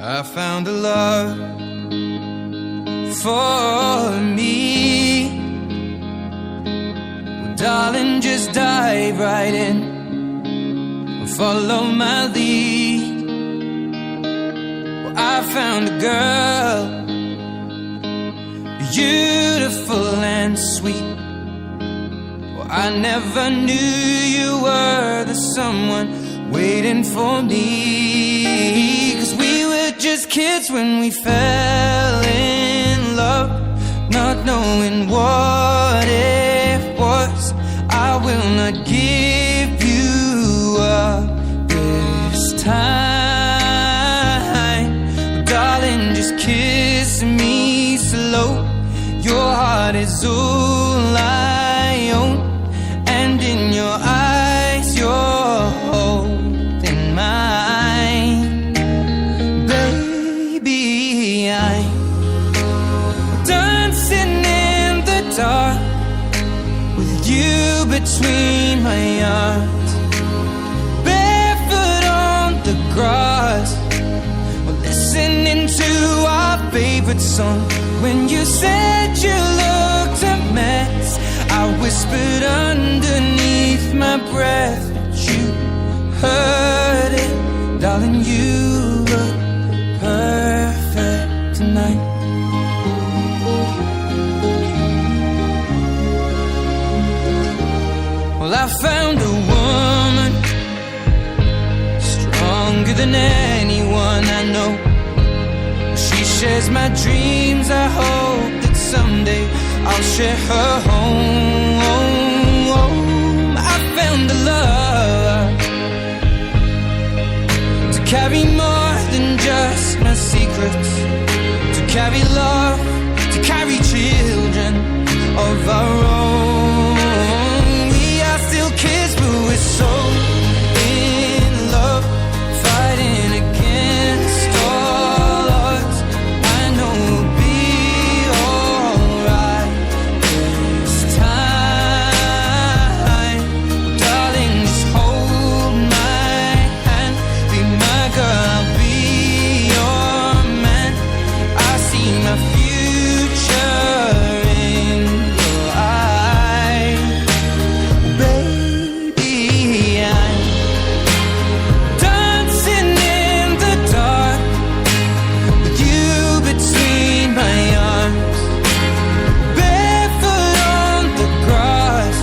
I found a love for me. Well, darling, just dive right in and follow my lead. Well, I found a girl, beautiful and sweet. Well, I never knew you were the someone waiting for me. 'Cause we were just kids when we fell in love, not knowing what it was. I will not give you up this time. Darling, just kiss me slow. Your heart is all I own, and in your eyes you're holding mine. Baby, I'm dancing in the dark with you between my arms, barefoot on the grass. We're listening to our favorite song. When you said you looked a mess, I whispered underneath my breath, but you heard it. Darling, you look perfect tonight. Well, I found a woman stronger than anyone I know. She shares my dreams. I hope that someday I'll share her home. I found a love to carry more than just my secrets, to carry love, to carry children of our own. We are still kids, but we're so in love, fighting against all odds. I know we'll be alright this time. Darling, just hold my hand, be my girl, I'll be your man. I see my future in your eyes. Baby, I'm dancing in the dark with you between my arms, barefoot on the grass,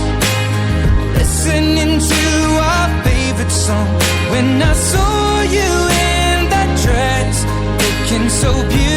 listening to our favorite song. When I saw you in that dress, looking so beautiful,